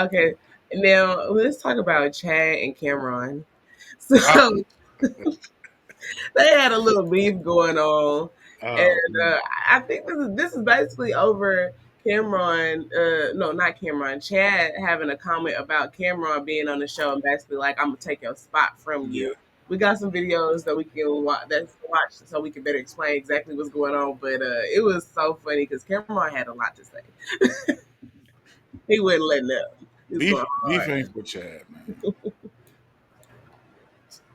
Okay, now let's talk about Chad and Cameron. So they had a little beef going on, and I think this is basically over Cameron. No, not Cameron. Chad having a comment about Cameron being on the show and basically like, "I'm gonna take your spot from yeah. you." We got some videos that we can watch so we can better explain exactly what's going on. But it was so funny because Cameron had a lot to say. He wasn't letting up. He was going Beef hard. ain't for Chad, man.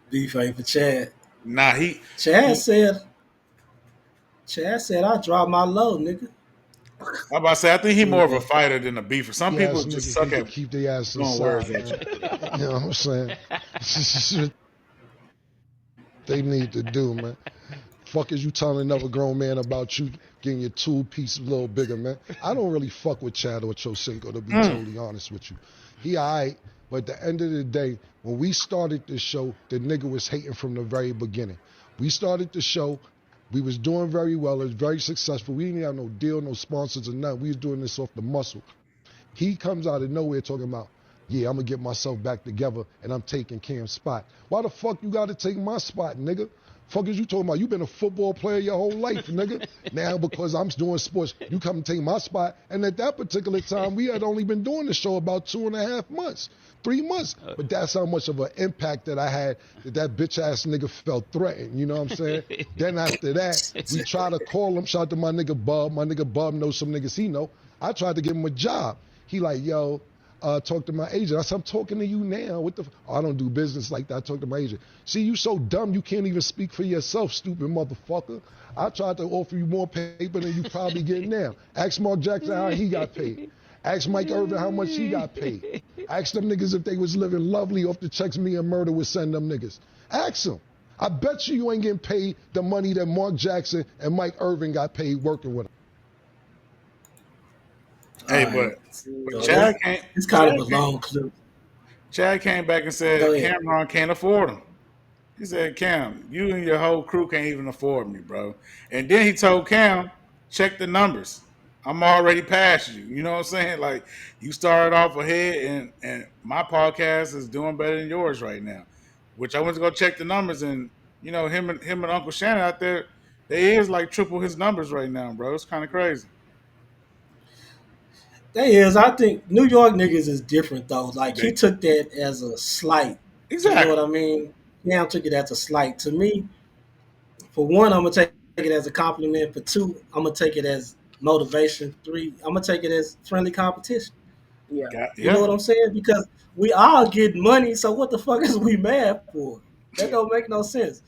Beef ain't for Chad. Nah, Chad he said, I dropped my low, nigga. I'm about to say I think he more of a Yeah. fighter than a beefer. Some people Yes, just niggas suck need to at keep their ass throwing words inside, at man. you. You know what I'm saying? They need to do, man. Fuck is you telling another grown man about you getting your tool piece a little bigger, man? I don't really fuck with Chad Ochocinco, to be totally honest with you. He alright, but at the end of the day, when we started this show, the nigga was hating from the very beginning. We started the show, we was doing very well, it was very successful. We didn't have no deal, no sponsors or nothing. We was doing this off the muscle. He comes out of nowhere talking about, yeah, I'm gonna get myself back together and I'm taking Cam's spot. Why the fuck you gotta take my spot, nigga? Fuck is you talking about? You been a football player your whole life, nigga. Now because I'm doing sports, you come and take my spot. And at that particular time, we had only been doing the show about 2.5 months, 3 months. But that's how much of an impact that I had that bitch ass nigga felt threatened. You know what I'm saying? Then after that, we try to call him. Shout out to my nigga Bub. My nigga Bub knows some niggas he know. I tried to give him a job. He like, yo, talk to my agent. I said, I'm talking to you now. What the? I don't do business like that. I talk to my agent. See, you so dumb you can't even speak for yourself, stupid motherfucker. I tried to offer you more paper than you probably getting now. Ask Mark Jackson how he got paid. Ask Mike Irvin how much he got paid. Ask them niggas if they was living lovely off the checks me and Murder would send them niggas. Ask them. I bet you ain't getting paid the money that Mark Jackson and Mike Irvin got paid working with him. Hey, All right. but So Chad came. it's kind of a long clip. Chad came back and Go said ahead. Cameron can't afford him. He said, Cam, you and your whole crew can't even afford me, bro. And then he told Cam, check the numbers. I'm already past you. You know what I'm saying? Like, you started off ahead, and my podcast is doing better than yours right now. Which I went to go check the numbers, and you know him and Uncle Shannon out there, they is like triple his numbers right now, bro. It's kind of crazy. That is, I think New York niggas is different though. Like he They, took that as a slight. You know what exactly. I mean? Cam took it as a slight. To me, for one, I'm gonna take it as a compliment. For two, I'm gonna take it as motivation. Three, I'm gonna take it as friendly competition. Yeah. You know Yeah. what I'm saying? Because we all get money, so what the fuck is we mad for? That don't make no sense.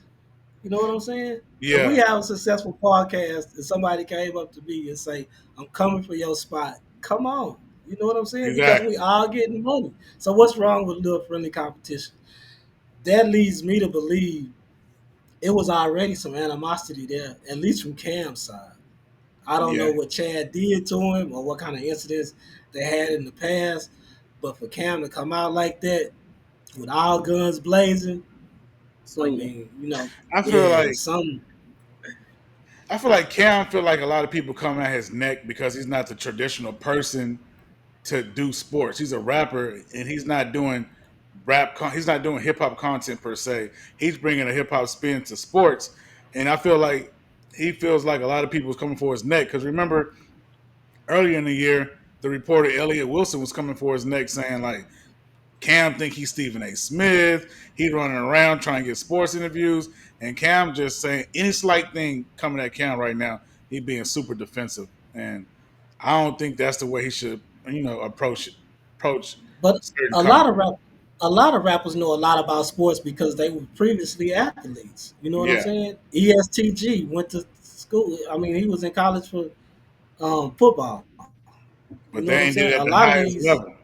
You know what I'm saying? If we Yeah. have a successful podcast and somebody came up to me and say, I'm coming for your spot, come on. You know what I'm saying? Because we Exactly. all getting money. So what's wrong with a little friendly competition? That leads me to believe it was already some animosity there, at least from Cam's side. I don't Yeah. know what Chad did to him or what kind of incidents they had in the past, but for Cam to come out like that with all guns blazing, I Swinging. mean, you know, I feel yeah, like some I feel like Cam feel like a lot of people come at his neck because he's not the traditional person to do sports. He's a rapper and he's not doing he's not doing hip hop content per se. He's bringing a hip hop spin to sports, and I feel like he feels like a lot of people was coming for his neck because remember earlier in the year the reporter Elliot Wilson was coming for his neck saying like Cam think he's Stephen A. Smith. He's running around trying to get sports interviews, and Cam just saying any slight thing coming at Cam right now, he being super defensive, and I don't think that's the way he should, approach but certain a lot comments. of a lot of rappers know a lot about sports because they were previously athletes. You know what I'm Yeah, saying? ESTG went to school. I mean, he was in college for football. You but know what they I'm ain't did saying? it A at the lot of highest these, level.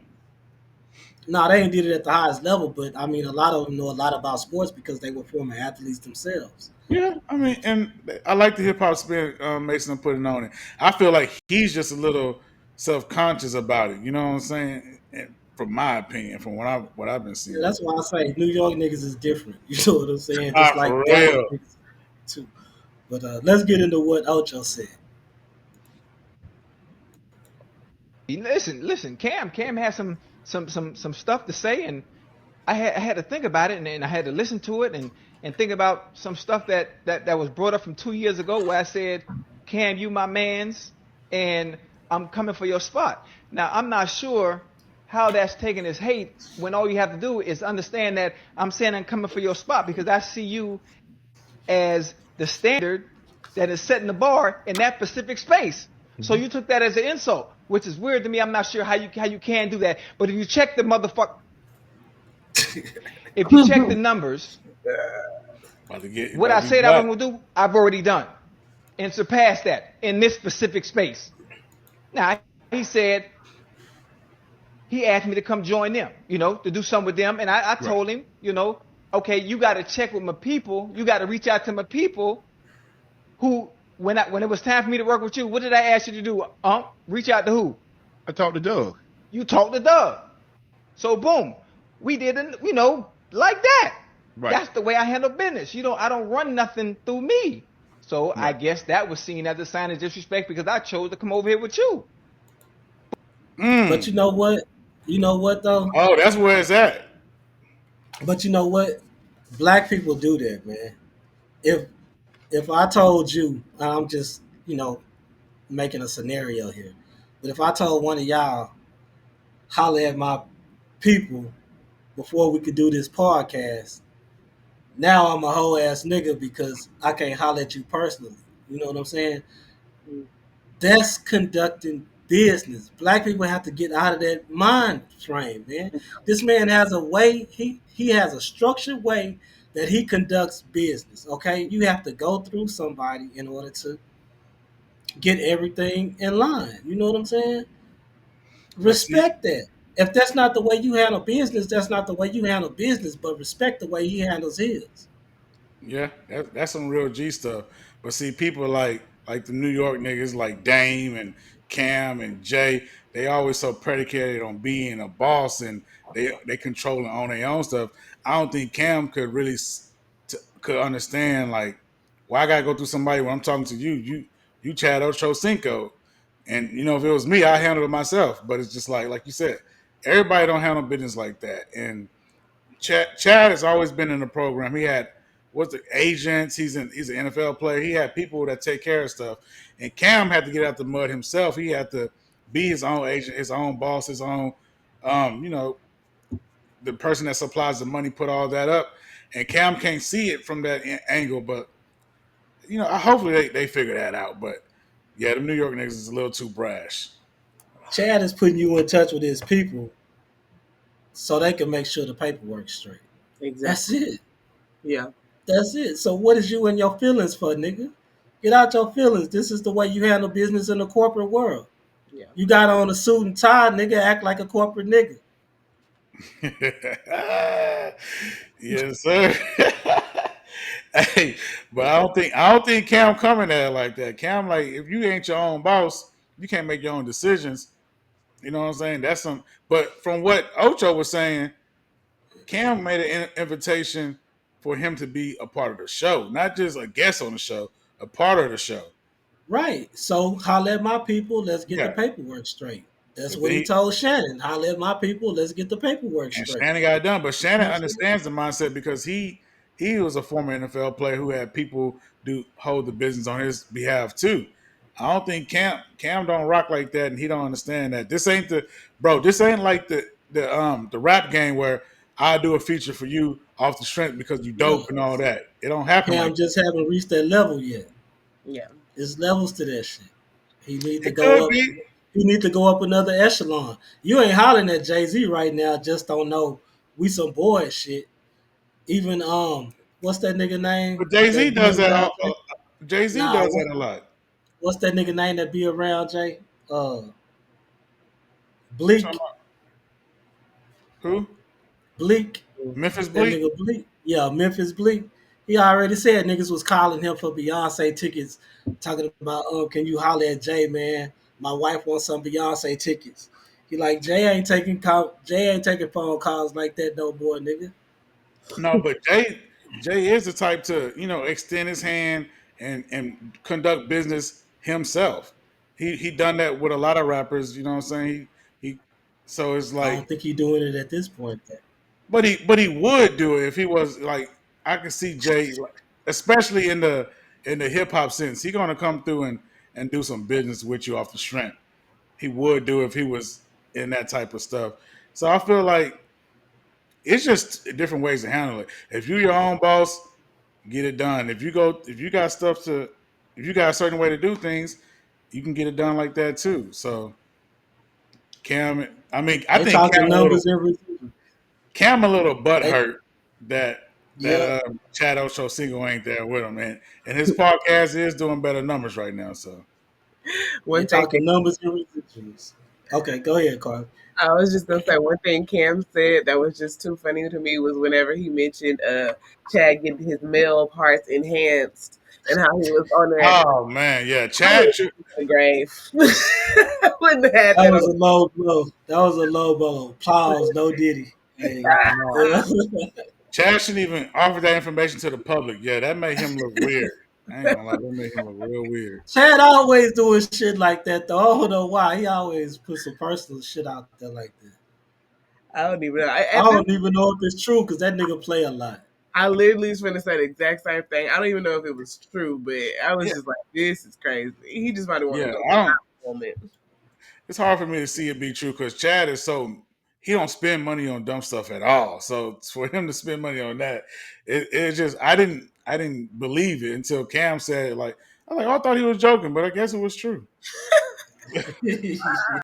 no, they ain't did it at the highest level, but I mean, a lot of them know a lot about sports because they were former athletes themselves. Yeah, I mean, and I like the hip hop spin Mason putting on it. I feel like he's just a little self conscious about it. You know what I'm saying? And from my opinion, from what I've been Yeah, seeing. that's why I say New York niggas is different. You know what I'm saying? Ah, Just for like Dallas real. niggas too. But let's get into what Ocho said. Listen. Cam has some. some stuff to say, and I had to think about it, and I had to listen to it, and think about some stuff that was brought up from 2 years ago, where I said, Cam, you my man's, and I'm coming for your spot. Now I'm not sure how that's taken as hate, when all you have to do is understand that I'm saying I'm coming for your spot because I see you as the standard that is setting the bar in that specific space. So you took that as an insult, which is weird to me. I'm not sure how you can do that. But if you check the motherfucker, if you check the numbers, what about I to get said I was black. gonna do, I've already done and surpassed that in this specific space. Now he said he asked me to come join them, to do something with them, and I Right. told him, okay, you got to check with my people. You got to reach out to my people who, when it was time for me to work with you, what did I ask you to do? Reach out to who? I talked to Doug. You talked to Doug. So boom, we did, like that. Right. That's the way I handle business. I don't run nothing through me. So I Right. guess that was seen as a sign of disrespect because I chose to come over here with you. But you know what? You know what though? Oh, that's where it's at. But you know what? Black people do that, man. If if I told you, I'm just making a scenario here, but if I told one of y'all, holler at my people before we could do this podcast, now I'm a whole ass nigga because I can't holler at you personally. You know what I'm saying? That's conducting business. Black people have to get out of that mind frame, man. This man has a way, he has a structured way that he conducts business. Okay. You have to go through somebody in order to get everything in line. You know what I'm saying? But see, Respect that. If that's not the way you handle business, that's not the way you handle business, but respect the way he handles his. yeah, that's some real G stuff. But see, people like the New York niggas like Dame and Cam and Jay, they always so predicated on being a boss and they control and own their own stuff. I don't think Cam could really could understand like why I gotta go through somebody when I'm talking to you. You Chad Ochocinco, and if it was me, I handle it myself. But it's just like you said, everybody don't handle business like that, and Chad has always been in the program. He had what's the agents. He's an NFL player. He had people that take care of stuff. And Cam had to get out the mud himself. He had to be his own agent, his own boss, his own um, you know, the person that supplies the money, put all that up. And Cam can't see it from that angle, but hopefully they figure that out. But yeah, the New York niggas is a little too brash. Chad is putting you in touch with his people so they can make sure the paperwork's straight. That's Exactly. it. Yeah. That's it. So what is you and your feelings for, nigga? Get out your feelings. This is the way you handle business in the corporate world. Yeah. You got on a suit and tie, nigga, act like a corporate nigga. Yes, sir. Hey, but I don't think Cam coming at it like that. Cam, like, if you ain't your own boss, you can't make your own decisions. You know what I'm saying? That's some. But from what Ocho was saying, Cam made an invitation for him to be a part of the show, not just a guest on the show, a part of the show. Right. So holler at my people, let's get the Yeah. paperwork straight. That's But what he then told Shannon. Holler at my people, let's get the paperwork and straight. Shannon got it done. But You Shannon know what I'm saying? understands the mindset because he was a former NFL player who had people do hold the business on his behalf too. I don't think Cam don't rock like that, and he don't understand that. This ain't the bro. This ain't like the rap game where I do a feature for you off the strength because you dope No. and all that. It don't happen like Cam just haven't reached that level yet. Yeah. There's levels to that shit. He need that. to It could go up. be. He need to go up another echelon. You ain't hollering at Jay-Z right now, just don't know we some boy shit. Even what's that nigga name But Jay Z that be does that. around Jay? Jay Z Nah, does that a lot. what's that nigga name that be around Jay? You talking Bleak. about who? Bleak. Memphis That Bleak. nigga Bleak. Yeah, Memphis Bleak. He already said niggas was calling him for Beyonce tickets, talking about, can you holler at Jay, man? My wife wants some Beyonce tickets. He like Jay ain't taking phone calls like that no more, nigga. No, but Jay is the type to extend his hand and conduct business himself. He done that with a lot of rappers. You know what I'm saying? He So it's I like, don't think he's doing it at this point. but he would do it if he was like, I can see Jay, like, especially in the hip hop sense, he gonna come through and do some business with you off the strength. He would do if he was in that type of stuff. So I feel like it's just different ways to handle it. If you're your own boss, get it done. If you got stuff to, if you got a certain way to do things, you can get it done like that too. So Cam, I mean, I They think talking numbers and residuals. Cam a little butt They, hurt that yeah, Chad Ochocinco ain't there with him, and his podcast is doing better numbers right now. So they One thing talking numbers and residuals. Okay, go ahead, Carl. I was just gonna say one thing Cam said that was just too funny to me was whenever he mentioned Chad getting his male parts enhanced and how he was on there. oh man, yeah, I Chad. would have the grave. Wouldn't have had That that was on. a low blow. That was a low blow. Applause, no Diddy. Hey, No, Chad shouldn't even offer that information to the public. Yeah, that made him look weird. I ain't gonna lie, that made him look real weird. Chad always doing shit like that though. I don't know why. He always put some personal shit out there like that. I don't even know. I don't even know if it's true because that nigga play a lot. I literally was going to say the exact same thing. I don't even know if it was true, but I was Yeah, just like, this is crazy. He just might have wanted to yeah. go I don't. moment. It's hard for me to see it be true because Chad is so, he don't spend money on dumb stuff at all. So for him to spend money on that, it just, I didn't believe it until Cam said it. Like, I'm like, oh, I thought he was joking, but I guess it was true.